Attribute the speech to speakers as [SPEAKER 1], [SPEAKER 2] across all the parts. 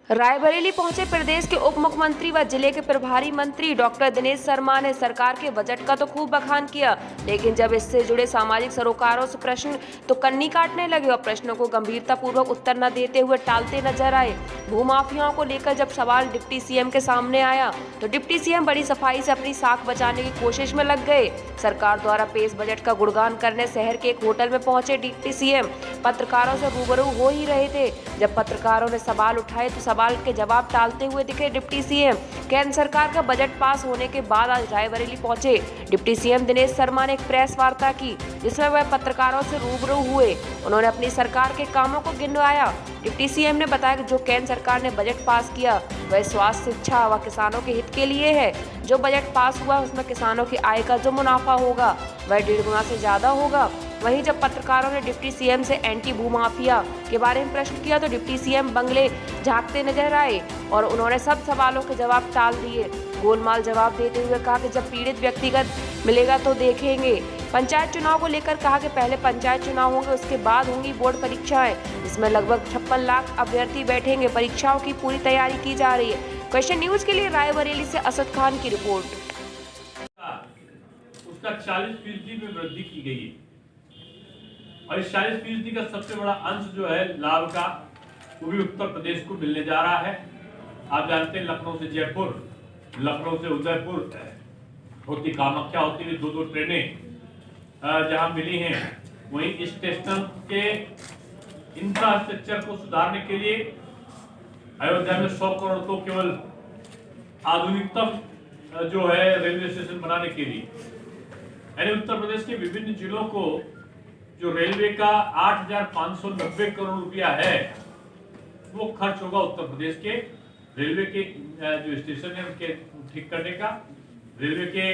[SPEAKER 1] रायबरेली पहुंचे प्रदेश के उप मुख्यमंत्री व जिले के प्रभारी मंत्री डॉक्टर दिनेश शर्मा ने सरकार के बजट का तो खूब बखान किया, लेकिन जब इससे जुड़े सामाजिक सरोकारों से प्रश्न तो कन्नी काटने लगे और प्रश्नों को गंभीरता पूर्वक उत्तर न देते हुए टालते नजर आए। भूमाफियाओं को लेकर जब सवाल डिप्टी सीएम के सामने आया तो डिप्टी सीएम बड़ी सफाई से अपनी साख बचाने की कोशिश में लग गए। सरकार द्वारा पेश बजट का गुणगान करने शहर के एक होटल में पहुंचे डिप्टी सीएम पत्रकारों से रूबरू हो ही रहे थे। जब पत्रकारों ने सवाल उठाए तो सवाल के जवाब टालते हुए दिखे डिप्टी सीएम। केंद्र सरकार का बजट पास होने के बाद आज रायबरेली पहुंचे डिप्टी सीएम दिनेश शर्मा ने एक प्रेस वार्ता की, जिसमें वह पत्रकारों से रूबरू हुए। उन्होंने अपनी सरकार के कामों को गिनवाया। डिप्टी सीएम ने बताया कि जो केंद्र सरकार ने बजट पास किया वह स्वास्थ्य, शिक्षा व किसानों के हित के लिए है। जो बजट पास हुआ उसमें किसानों की आय का जो मुनाफा होगा वह 1.5 गुना से ज्यादा होगा। वहीं जब पत्रकारों ने डिप्टी सीएम से एंटी भूमाफिया के बारे में प्रश्न किया तो डिप्टी सीएम बंगले झांकते नजर आए और उन्होंने सब सवालों के जवाब टाल दिए। गोलमाल जवाब देते हुए कहा कि जब पीड़ित व्यक्तिगत मिलेगा तो देखेंगे। पंचायत चुनाव को लेकर कहा कि पहले पंचायत चुनाव होंगे, उसके बाद होंगी बोर्ड परीक्षाएं। इसमें लगभग 56 लाख अभ्यर्थी बैठेंगे। परीक्षाओं की पूरी तैयारी की जा रही है। क्वेश्चन न्यूज के लिए रायबरेली से असद खान की रिपोर्ट।
[SPEAKER 2] उसका 40% में वृद्धि की गई है और इस 40% का सबसे बड़ा अंश जो है लाभ का वो भी उत्तर प्रदेश को मिलने जा रहा है। आप जानते हैं लखनऊ से जयपुर, लखनऊ से उदयपुर होती कामाख्या होती हुई 2-2 ट्रेनें जहां मिली हैं, वहीं इस स्टेशन के इंफ्रास्ट्रक्चर को सुधारने के लिए अयोध्या में 100 करोड़ तो केवल आधुनिकतम जो है रेलवे स्टेशन बनाने के लिए, यानी उत्तर प्रदेश के विभिन्न जिलों को जो रेलवे का 8,590 करोड़ रुपया है वो खर्च होगा उत्तर प्रदेश के रेलवे के जो स्टेशन है उनके ठीक करने का, रेलवे के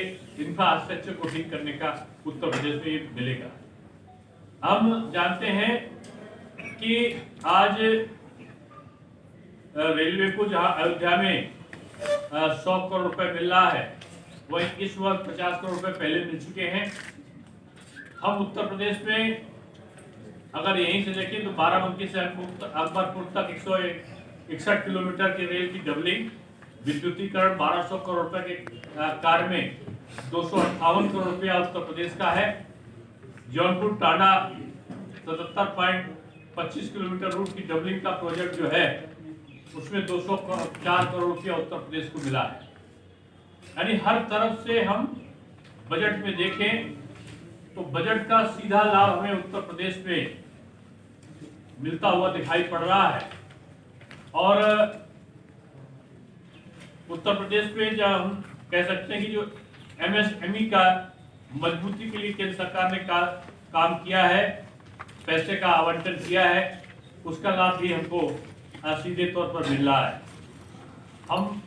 [SPEAKER 2] इंफ्रास्ट्रक्चर को ठीक करने का उत्तर प्रदेश में ये मिलेगा। हम जानते हैं कि आज रेलवे को जहां अयोध्या में 100 करोड़ रुपए मिल रहा है, वही इस वर्ष 50 करोड़ रुपए पहले मिल चुके हैं। हम उत्तर प्रदेश में अगर यहीं से देखें तो बाराबंकी से अकबरपुर तक 161 किलोमीटर की रेल की डबलिंग, विद्युतीकरण 1200 करोड़ रुपए के कार्य में 258 करोड़ रुपया उत्तर प्रदेश का है। जौनपुर टांडा 77.25 किलोमीटर रूट की डबलिंग का प्रोजेक्ट जो है उसमें 204 करोड़ रुपया उत्तर प्रदेश को मिला है। यानी हर तरफ से हम बजट में देखें तो बजट का सीधा लाभ हमें उत्तर प्रदेश में मिलता हुआ दिखाई पड़ रहा है। और उत्तर प्रदेश में जब हम कह सकते हैं कि जो एमएसएमई का मजबूती के लिए केंद्र सरकार ने काम किया है, पैसे का आवंटन किया है, उसका लाभ भी हमको सीधे तौर पर मिल रहा है। हम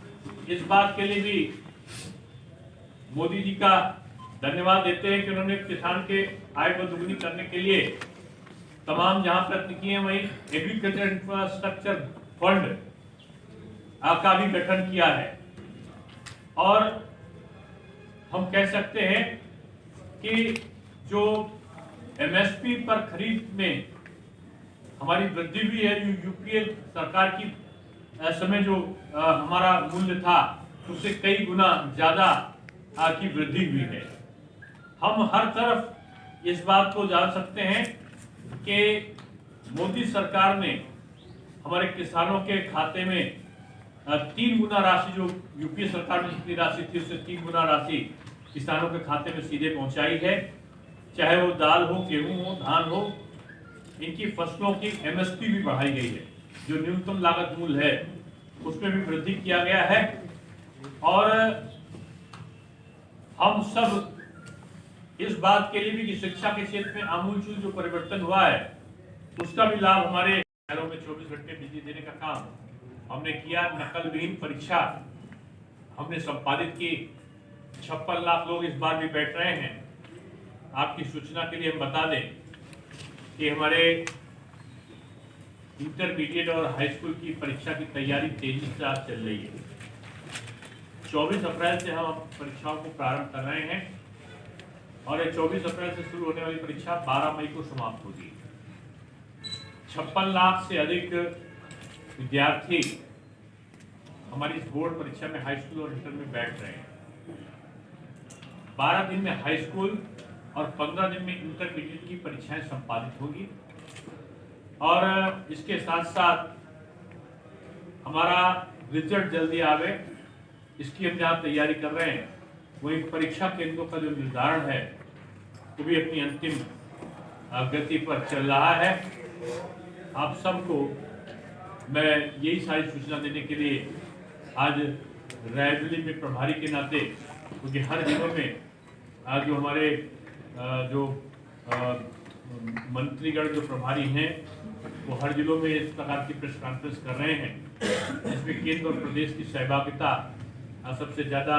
[SPEAKER 2] इस बात के लिए भी मोदी जी का धन्यवाद देते हैं कि उन्होंने किसान के आय को दुगनी करने के लिए तमाम जहां प्रयत्न किए हैं, वहीं एग्रीकल्चर इंफ्रास्ट्रक्चर फंड का भी गठन किया है। और हम कह सकते हैं कि जो एमएसपी पर खरीद में हमारी वृद्धि हुई है, जो यूपीए सरकार की समय जो हमारा मूल्य था उससे कई गुना ज्यादा की वृद्धि हुई है। हम हर तरफ इस बात को जान सकते हैं कि मोदी सरकार ने हमारे किसानों के खाते में 3 गुना राशि, जो यूपीए सरकार में जितनी राशि थी उससे 3 गुना राशि किसानों के खाते में सीधे पहुंचाई है। चाहे वो दाल हो, गेहूं हो, धान हो, इनकी फसलों की एमएसपी भी बढ़ाई गई है। जो न्यूनतम लागत मूल्य है उसमें भी वृद्धि किया गया है। और हम सब इस बात के लिए भी कि शिक्षा के क्षेत्र में आमूलचूल जो परिवर्तन हुआ है उसका भी लाभ हमारे शहरों में 24 घंटे बिजली देने का काम हमने किया। नकल विहीन परीक्षा हमने संपादित की। 56 लाख लोग इस बार भी बैठ रहे हैं। आपकी सूचना के लिए हम बता दें कि हमारे इंटरमीडिएट और हाई स्कूल की परीक्षा की तैयारी तेजी से आज चल रही है। 24 अप्रैल से हम परीक्षाओं को प्रारंभ कर रहे हैं और ये 24 अप्रैल से शुरू होने वाली परीक्षा 12 मई को समाप्त होगी। 56 लाख से अधिक विद्यार्थी हमारी इस बोर्ड परीक्षा में हाई स्कूल और इंटर में बैठ रहे हैं। 12 दिन में हाई स्कूल और 15 दिन में इंटरमीडिएट की परीक्षाएं संपादित होगी और इसके साथ साथ हमारा रिजल्ट जल्दी आवे, इसकी हम जहाँ तैयारी कर रहे हैं वहीं परीक्षा केंद्रों का जो निर्धारण है वो भी अपनी अंतिम गति पर चल रहा है। आप सबको मैं यही सारी सूचना देने के लिए आज रायबरेली में प्रभारी के नाते, क्योंकि हर जिलों में जो हमारे जो मंत्रीगण जो प्रभारी हैं वो हर जिलों में इस प्रकार की प्रेस कॉन्फ्रेंस कर रहे हैं, जिसमें केंद्र और प्रदेश की सहभागिता सबसे ज़्यादा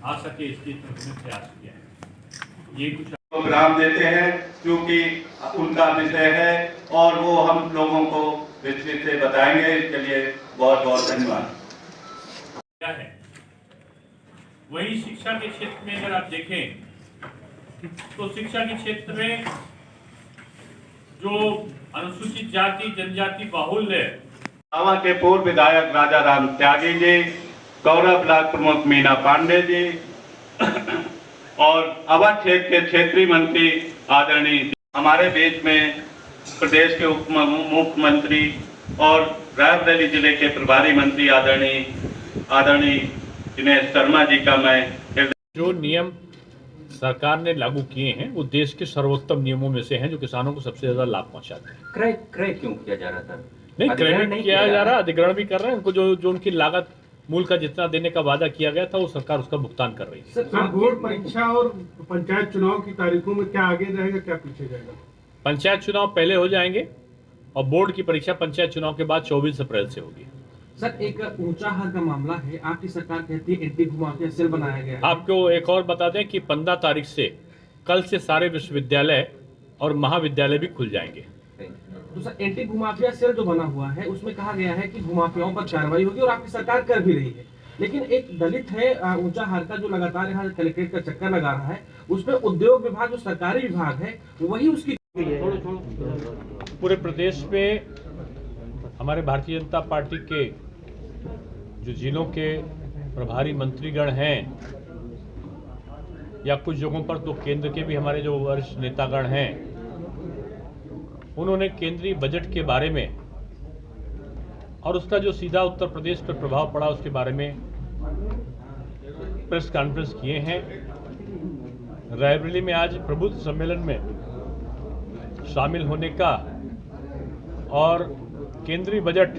[SPEAKER 2] आ सके इसके हमने प्रयास किया है। ये कुछ
[SPEAKER 3] प्रोग्राम देते हैं क्योंकि उनका विषय है और वो हम लोगों को विस्तृत से बताएंगे। इसके लिए बहुत बहुत धन्यवाद।
[SPEAKER 2] क्या है वही शिक्षा के क्षेत्र में अगर आप देखें तो शिक्षा के क्षेत्र में जो अनुसूचित जाति जनजाति बाहुल्य
[SPEAKER 3] आवा के पूर्व विधायक राजा राम त्यागी जी, गौरव ब्लॉक प्रमुख मीना पांडे जी और अवध क्षेत्र के क्षेत्रीय मंत्री आदरणीय हमारे बीच में प्रदेश के उप मुख्यमंत्री और रायबरेली जिले के प्रभारी मंत्री आदरणीय दिनेश शर्मा जी का मैं
[SPEAKER 2] जो नियम सरकार ने लागू किए हैं वो देश के सर्वोत्तम नियमों में से हैं जो किसानों को सबसे ज्यादा लाभ पहुंचाते हैं।
[SPEAKER 4] क्रय क्यों किया जा रहा था?
[SPEAKER 2] नहीं, क्रय नहीं किया जा रहा, अधिग्रहण भी कर रहे हैं। उनको जो उनकी लागत मूल का जितना देने का वादा किया गया था वो सरकार उसका भुगतान कर रही है।
[SPEAKER 5] सर, बोर्ड परीक्षा और पंचायत चुनाव की तारीखों में क्या आगे रहेगा, क्या पीछे जाएगा?
[SPEAKER 2] पंचायत चुनाव पहले हो जाएंगे और बोर्ड की परीक्षा पंचायत चुनाव के बाद 24 अप्रैल से होगी।
[SPEAKER 6] सर, एक ऊंचाहार का मामला है, आपकी सरकार कहती है एंटी भू माफिया सेल बनाया गया है।
[SPEAKER 2] आपको एक और बता दें कि 15 तारीख से कल से सारे विश्वविद्यालय और महाविद्यालय भी खुल जाएंगे।
[SPEAKER 6] तो सर, एंटी भू माफिया सेल जो बना हुआ है उसमें कहा गया है कि भूमाफियाओं पर कार्रवाई होगी और आपकी सरकार कर भी रही है, लेकिन एक दलित है ऊंचाहार का जो लगातार यहाँ कलेक्ट्रेट का चक्कर लगा रहा है, उसमें उद्योग विभाग जो सरकारी विभाग है वही उसकी
[SPEAKER 2] पूरे प्रदेश में हमारे भारतीय जनता पार्टी के जो जिलों के प्रभारी मंत्रीगण हैं या कुछ जगहों पर तो केंद्र के भी हमारे जो वरिष्ठ नेतागण हैं, उन्होंने केंद्रीय बजट के बारे में और उसका जो सीधा उत्तर प्रदेश पर प्रभाव पड़ा उसके बारे में प्रेस कॉन्फ्रेंस किए हैं। रायबरेली में आज प्रबुद्ध सम्मेलन में शामिल होने का और केंद्रीय बजट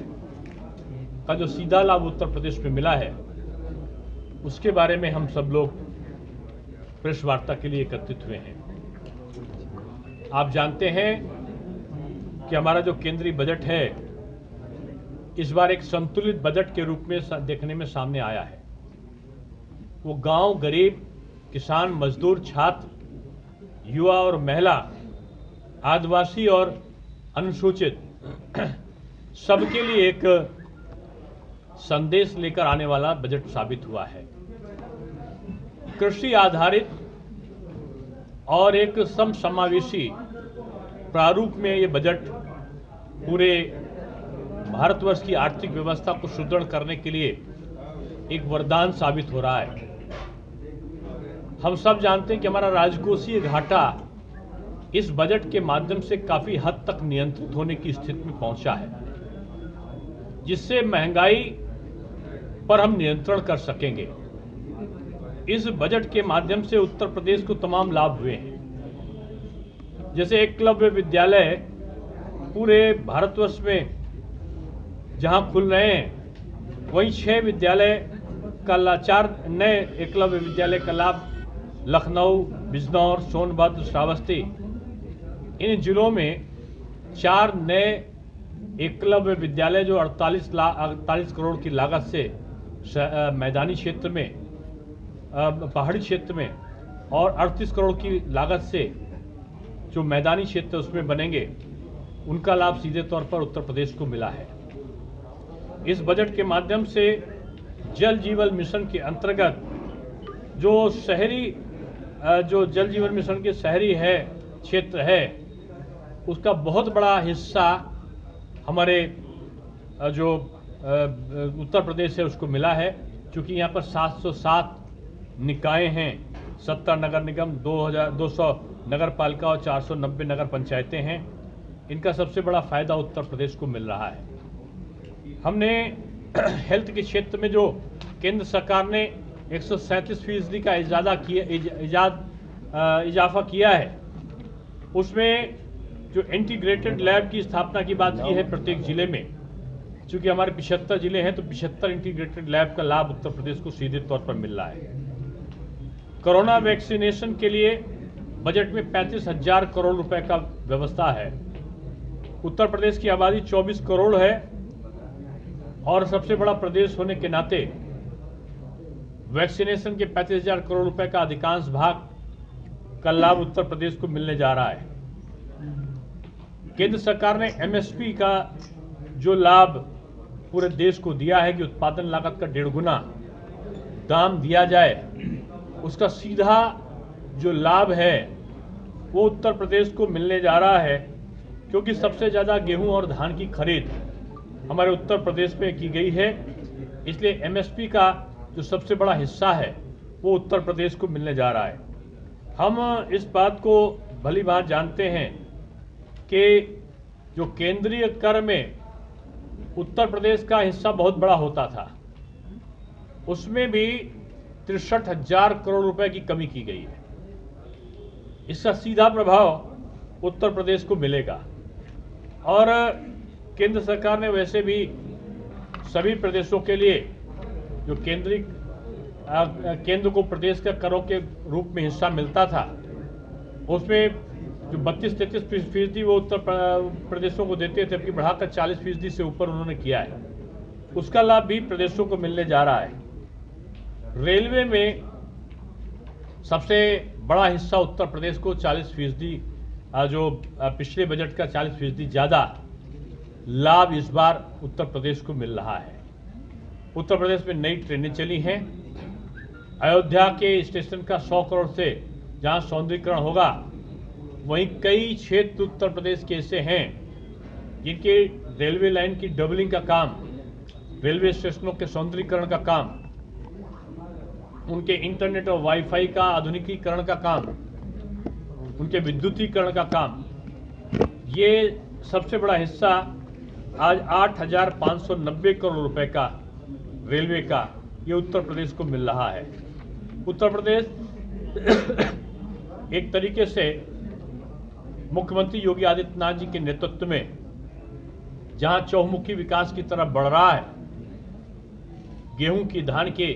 [SPEAKER 2] का जो सीधा लाभ उत्तर प्रदेश में मिला है उसके बारे में हम सब लोग प्रेस वार्ता के लिए एकत्रित हुए हैं। आप जानते हैं कि हमारा जो केंद्रीय बजट है इस बार एक संतुलित बजट के रूप में देखने में सामने आया है। वो गांव, गरीब, किसान, मजदूर, छात्र, युवा और महिला, आदिवासी और अनुसूचित सबके लिए एक संदेश लेकर आने वाला बजट साबित हुआ है। कृषि आधारित और एक समसमावेशी प्रारूप में ये बजट पूरे भारतवर्ष की आर्थिक व्यवस्था को सुदृढ़ करने के लिए एक वरदान साबित हो रहा है। हम सब जानते हैं कि हमारा राजकोषीय घाटा इस बजट के माध्यम से काफी हद तक नियंत्रित होने की स्थिति में पहुंचा है, जिससे महंगाई पर हम नियंत्रण कर सकेंगे। इस बजट के माध्यम से उत्तर प्रदेश को तमाम लाभ हुए हैं। जैसे एकलव्य विद्यालय पूरे भारतवर्ष में जहां खुल रहे हैं, वहीं 6 विद्यालय का 4 नए एकलव्य विद्यालय का लाभ लखनऊ, बिजनौर, सोनभद्र, श्रावस्ती इन जिलों में 4 नए एकलव्य विद्यालय जो 48 करोड़ की लागत से मैदानी क्षेत्र में, पहाड़ी क्षेत्र में और 38 करोड़ की लागत से जो मैदानी क्षेत्र उसमें बनेंगे, उनका लाभ सीधे तौर पर उत्तर प्रदेश को मिला है। इस बजट के माध्यम से जल जीवन मिशन के अंतर्गत जो शहरी जो जल जीवन मिशन के शहरी है क्षेत्र है, उसका बहुत बड़ा हिस्सा हमारे जो उत्तर प्रदेश से उसको मिला है, क्योंकि यहाँ पर 707 निकाय हैं, 70 नगर निगम, 200 नगर पालिका और 490 नगर पंचायतें हैं। इनका सबसे बड़ा फ़ायदा उत्तर प्रदेश को मिल रहा है। हमने हेल्थ के क्षेत्र में जो केंद्र सरकार ने 137% का इजाफा किया है, उसमें जो इंटीग्रेटेड लैब की स्थापना की बात की है प्रत्येक जिले में, चूँकि हमारे 75 जिले हैं तो 75 इंटीग्रेटेड लैब का लाभ उत्तर प्रदेश को सीधे तौर पर मिल रहा है। कोरोना वैक्सीनेशन के लिए बजट में 35,000 करोड़ रुपए का व्यवस्था है। उत्तर प्रदेश की आबादी 24 करोड़ है और सबसे बड़ा प्रदेश होने के नाते वैक्सीनेशन के 35,000 करोड़ रुपए का अधिकांश भाग का लाभ उत्तर प्रदेश को मिलने जा रहा है। केंद्र सरकार ने एमएसपी का जो लाभ पूरे देश को दिया है कि उत्पादन लागत का 1.5 गुना दाम दिया जाए, उसका सीधा जो लाभ है वो उत्तर प्रदेश को मिलने जा रहा है, क्योंकि सबसे ज़्यादा गेहूं और धान की खरीद हमारे उत्तर प्रदेश में की गई है। इसलिए एमएसपी का जो सबसे बड़ा हिस्सा है वो उत्तर प्रदेश को मिलने जा रहा है। हम इस बात को भली बात जानते हैं कि जो केंद्रीय कर में उत्तर प्रदेश का हिस्सा बहुत बड़ा होता था, उसमें भी 63,000 करोड़ रुपए की कमी की गई है। इसका सीधा प्रभाव उत्तर प्रदेश को मिलेगा और केंद्र सरकार ने वैसे भी सभी प्रदेशों के लिए जो केंद्र को प्रदेश का करों के रूप में हिस्सा मिलता था, उसमें जो 32-33% वो उत्तर प्रदेशों को देते थे, जबकि बढ़ाकर 40% से ऊपर उन्होंने किया है। उसका लाभ भी प्रदेशों को मिलने जा रहा है। रेलवे में सबसे बड़ा हिस्सा उत्तर प्रदेश को 40%, जो पिछले बजट का 40% ज़्यादा लाभ इस बार उत्तर प्रदेश को मिल रहा है। उत्तर प्रदेश में नई ट्रेनें चली हैं। अयोध्या के स्टेशन का 100 करोड़ से जहां सौंदर्यीकरण होगा, वहीं कई क्षेत्र उत्तर प्रदेश के ऐसे हैं जिनके रेलवे लाइन की डबलिंग का काम, रेलवे स्टेशनों के सौंदर्यीकरण का काम, उनके इंटरनेट और वाईफाई का आधुनिकीकरण का काम, उनके विद्युतीकरण का काम, ये सबसे बड़ा हिस्सा आज 8,590 करोड़ रुपए का रेलवे का ये उत्तर प्रदेश को मिल रहा है। उत्तर प्रदेश एक तरीके से मुख्यमंत्री योगी आदित्यनाथ जी के नेतृत्व में जहां चहुमुखी विकास की तरफ बढ़ रहा है, गेहूं की, धान के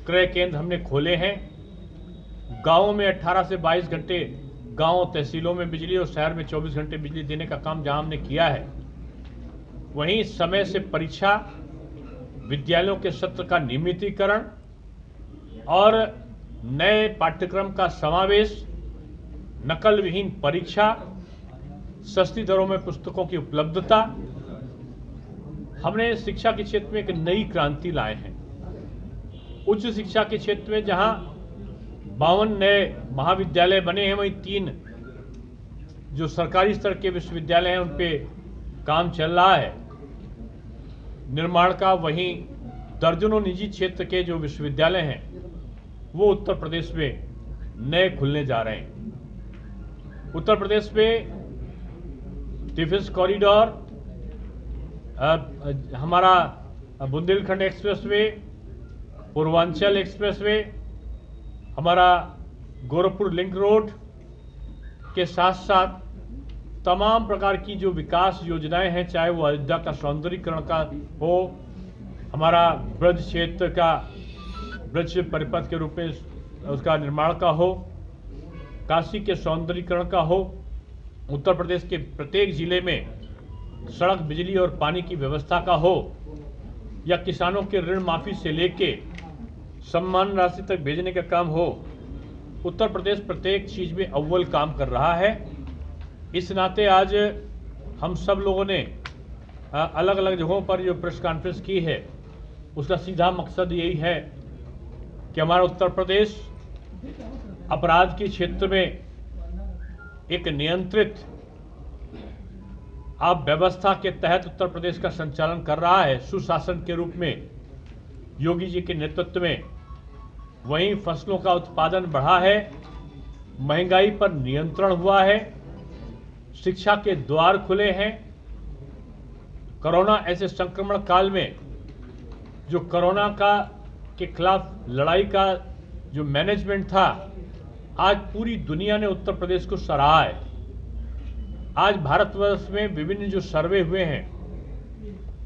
[SPEAKER 2] क्रय केंद्र हमने खोले हैं। गांवों में 18 से 22 घंटे गांव तहसीलों में बिजली और शहर में 24 घंटे बिजली देने का काम जहां हमने किया है, वहीं समय से परीक्षा, विद्यालयों के सत्र का नियमितीकरण और नए पाठ्यक्रम का समावेश, नकल विहीन परीक्षा, सस्ती दरों में पुस्तकों की उपलब्धता, हमने शिक्षा के क्षेत्र में एक नई क्रांति लाए हैं। उच्च शिक्षा के क्षेत्र में जहां 52 नए महाविद्यालय बने हैं, वहीं 3 जो सरकारी स्तर के विश्वविद्यालय हैं उन पे काम चल रहा है निर्माण का। वहीं दर्जनों निजी क्षेत्र के जो विश्वविद्यालय हैं वो उत्तर प्रदेश में नए खुलने जा रहे हैं। उत्तर प्रदेश में डिफेंस कॉरिडोर, हमारा बुंदेलखंड एक्सप्रेसवे, पूर्वांचल एक्सप्रेसवे, हमारा गोरखपुर लिंक रोड के साथ साथ तमाम प्रकार की जो विकास योजनाएं हैं, चाहे वो अयोध्या का सौंदर्यीकरण का हो, हमारा ब्रज क्षेत्र का ब्रज परिपथ के रूप में उसका निर्माण का हो, काशी के सौंदर्यीकरण का हो, उत्तर प्रदेश के प्रत्येक जिले में सड़क, बिजली और पानी की व्यवस्था का हो, या किसानों के ऋण माफी से लेके सम्मान राशि तक भेजने का काम हो, उत्तर प्रदेश प्रत्येक चीज में अव्वल काम कर रहा है। इस नाते आज हम सब लोगों ने अलग अलग जगहों पर जो प्रेस कॉन्फ्रेंस की है, उसका सीधा मकसद यही है कि हमारा उत्तर प्रदेश अपराध के क्षेत्र में एक नियंत्रित अब व्यवस्था के तहत उत्तर प्रदेश का संचालन कर रहा है सुशासन के रूप में योगी जी के नेतृत्व में। वहीं फसलों का उत्पादन बढ़ा है, महंगाई पर नियंत्रण हुआ है, शिक्षा के द्वार खुले हैं। कोरोना ऐसे संक्रमण काल में जो कोरोना के खिलाफ लड़ाई का जो मैनेजमेंट था, आज पूरी दुनिया ने उत्तर प्रदेश को सराहा है। आज भारतवर्ष में विभिन्न जो सर्वे हुए हैं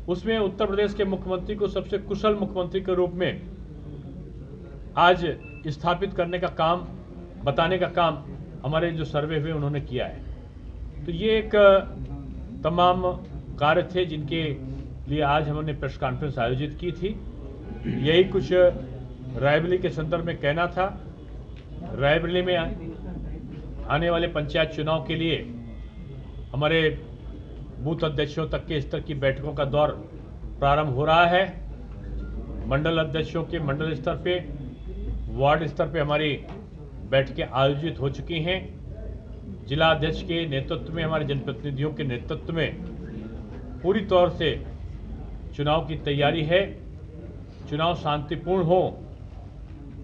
[SPEAKER 2] उसमें उत्तर प्रदेश के मुख्यमंत्री को सबसे कुशल मुख्यमंत्री के रूप में आज स्थापित करने का काम, बताने का काम हमारे जो सर्वे हुए उन्होंने किया है। तो ये एक तमाम कार्य थे जिनके लिए आज हमने प्रेस कॉन्फ्रेंस आयोजित की थी। यही कुछ रायबरेली के संदर्भ में कहना था। रायबरेली में आने वाले पंचायत चुनाव के लिए हमारे बूथ अध्यक्षों तक के स्तर की बैठकों का दौर प्रारंभ हो रहा है। मंडल अध्यक्षों के मंडल स्तर पे, वार्ड स्तर पे हमारी बैठकें आयोजित हो चुकी हैं। जिला अध्यक्ष के नेतृत्व में, हमारे जनप्रतिनिधियों के नेतृत्व में पूरी तौर से चुनाव की तैयारी है। चुनाव शांतिपूर्ण हो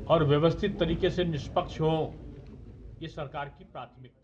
[SPEAKER 2] और व्यवस्थित तरीके से निष्पक्ष हो, ये सरकार की प्राथमिकता है।